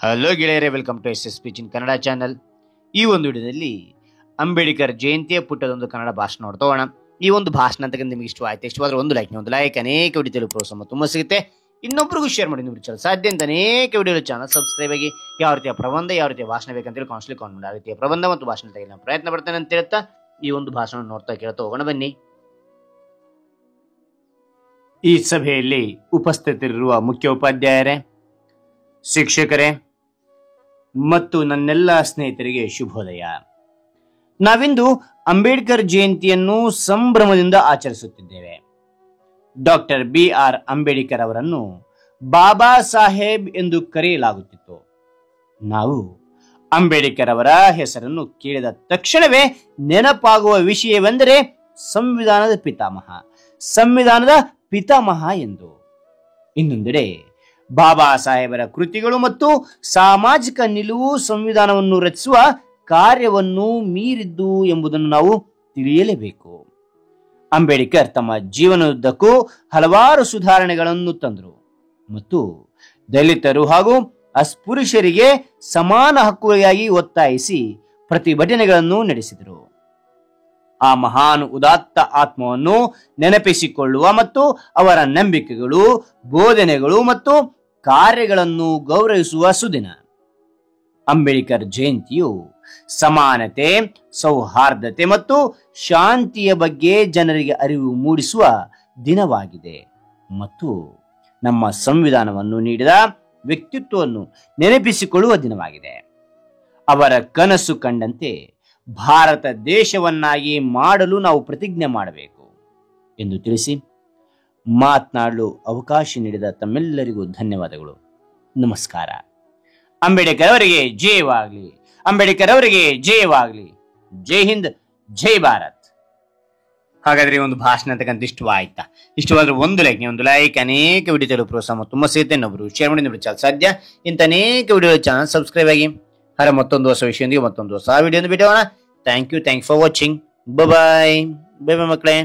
Hello ಗೆಳೆಯರೇ, welcome to SSP in Kannada channel. ಈ ಒಂದು ವಿಡಿಯೋದಲ್ಲಿ ಅಂಬೇಡ್ಕರ್ ಜಯಂತಿಯ ಪುಟ್ಟದೊಂದು ಕನ್ನಡ ಭಾಷಣ ನೋಡ್ತೋಣ. ಈ ಒಂದು ಭಾಷಣ ಅಂತ ನಿಮಗೆ ಇಷ್ಟವಾದ್ರೆ ಒಂದು ಲೈಕ್ ಅನೇಕ ವಿಡಿಯೋ ಪ್ರೋತ್ಸಾಹ ತುಂಬ ಸಿಗುತ್ತೆ. ಇನ್ನೊಬ್ರಿಗೂ ಶೇರ್ ಮಾಡಿ, ನೀವು ಸಾಧ್ಯ ಅಂತ ಅನೇಕ ವಿಡಿಯೋ ಚಾನಲ್ ಸಬ್ಸ್ಕ್ರೈಬ್ ಆಗಿ ಯಾವ ರೀತಿಯ ಪ್ರಬಂಧ, ಯಾವ ರೀತಿಯ ಭಾಷಣ ಬೇಕಂತೇಳಿ ಕಾನ್ಸ್ಟ್ಲಿ ಕಾನ್ಮೆಂಟ್ ಆ ರೀತಿಯ ಪ್ರಬಂಧ ಮತ್ತು ಭಾಷಣ ತೆಗೆದು ನಾನು ಪ್ರಯತ್ನ ಪಡ್ತೇನೆ ಅಂತ ಹೇಳ್ತಾ ಈ ಒಂದು ಭಾಷಣ ನೋಡ್ತಾ ಕೇಳ್ತಾ ಹೋಗೋಣ ಬನ್ನಿ. ಈ ಸಭೆಯಲ್ಲಿ ಉಪಸ್ಥಿತರಿರುವ ಮುಖ್ಯ ಉಪಾಧ್ಯಾಯರೇ, ಶಿಕ್ಷಕರೇ ಮತ್ತು ನನ್ನೆಲ್ಲ ಸ್ನೇಹಿತರಿಗೆ ಶುಭೋದಯ. ನಾವಿಂದು ಅಂಬೇಡ್ಕರ್ ಜಯಂತಿಯನ್ನು ಸಂಭ್ರಮದಿಂದ ಆಚರಿಸುತ್ತಿದ್ದೇವೆ. ಡಾಕ್ಟರ್ BR ಅಂಬೇಡ್ಕರ್ ಅವರನ್ನು ಬಾಬಾ ಸಾಹೇಬ್ ಎಂದು ಕರೆಯಲಾಗುತ್ತಿತ್ತು. ನಾವು ಅಂಬೇಡ್ಕರ್ ಅವರ ಹೆಸರನ್ನು ಕೇಳಿದ ತಕ್ಷಣವೇ ನೆನಪಾಗುವ ವಿಷಯವೆಂದರೆ ಸಂವಿಧಾನದ ಪಿತಾಮಹ ಎಂದು. ಇನ್ನೊಂದೆಡೆ ಬಾಬಾ ಸಾಹೇಬರ ಕೃತಿಗಳು ಮತ್ತು ಸಾಮಾಜಿಕ ನಿಲುವು ಸಂವಿಧಾನವನ್ನು ರಚಿಸುವ ಕಾರ್ಯವನ್ನು ಮೀರಿದ್ದು ಎಂಬುದನ್ನು ನಾವು ತಿಳಿಯಲೇಬೇಕು. ಅಂಬೇಡ್ಕರ್ ತಮ್ಮ ಜೀವನದುದ್ದಕ್ಕೂ ಹಲವಾರು ಸುಧಾರಣೆಗಳನ್ನು ತಂದರು ಮತ್ತು ದಲಿತರು ಹಾಗೂ ಅಸ್ಪೃಶ್ಯರಿಗೆ ಸಮಾನ ಹಕ್ಕುಗಳಿಗಾಗಿ ಒತ್ತಾಯಿಸಿ ಪ್ರತಿಭಟನೆಗಳನ್ನು ನಡೆಸಿದರು. ಆ ಮಹಾನ್ ಉದಾತ್ತ ಆತ್ಮವನ್ನು ನೆನಪಿಸಿಕೊಳ್ಳುವ ಮತ್ತು ಅವರ ನಂಬಿಕೆಗಳು, ಬೋಧನೆಗಳು ಮತ್ತು ಕಾರ್ಯಗಳನ್ನು ಗೌರವಿಸುವ ಸುದಿನ. ಅಂಬೇಡ್ಕರ್ ಜಯಂತಿಯು ಸಮಾನತೆ, ಸೌಹಾರ್ದತೆ ಮತ್ತು ಶಾಂತಿಯ ಬಗ್ಗೆ ಜನರಿಗೆ ಅರಿವು ಮೂಡಿಸುವ ದಿನವಾಗಿದೆ ಮತ್ತು ನಮ್ಮ ಸಂವಿಧಾನವನ್ನು ನೀಡಿದ ವ್ಯಕ್ತಿತ್ವವನ್ನು ನೆನಪಿಸಿಕೊಳ್ಳುವ ದಿನವಾಗಿದೆ. ಅವರ ಕನಸು ಕಂಡಂತೆ ಭಾರತ ದೇಶವನ್ನಾಗಿ ಮಾಡಲು ನಾವು ಪ್ರತಿಜ್ಞೆ ಮಾಡಬೇಕು ಎಂದು ತಿಳಿಸಿ ಮಾತನಾಡಲು ಅವಕಾಶ ನೀಡಿದ ತಮ್ಮೆಲ್ಲರಿಗೂ ಧನ್ಯವಾದಗಳು. ನಮಸ್ಕಾರ. ಅಂಬೇಡ್ಕರ್ ಅವರಿಗೆ ಜಯವಾಗಲಿ. ಅಂಬೇಡ್ಕರ್ ಅವರಿಗೆ ಜಯವಾಗಲಿ. ಜೈ ಹಿಂದ್, ಜೈ ಭಾರತ್. ಹಾಗಾದ್ರೆ ಈ ಒಂದು ಭಾಷಣ ಅಂತಕ್ಕಂಥ ಇಷ್ಟವಾದ್ರೆ ಒಂದು ಲೈಕ್ ಅನೇಕ ವಿಡಿಯೋ ಪ್ರೋತ್ಸಾಹ ತುಂಬ ಸಿಗುತ್ತೆ. ಇನ್ನೊಬ್ರು ಶೇರ್ ಮಾಡಿ ಸಾಧ್ಯ ಇಂಥ ಅನೇಕ ವಿಡಿಯೋ ಚಾನಲ್ ಸಬ್ಸ್ಕ್ರೈಬ್ ಆಗಿ. ಮತ್ತೊಂದು ಹೊಸ ವಿಷಯದೊಂದಿಗೆ ಮತ್ತೊಂದು ಹೊಸ ವಿಡಿಯೋ ಬಿಡೋಣ. Thank you for watching. Bye ಮಕ್ಕಳೇ.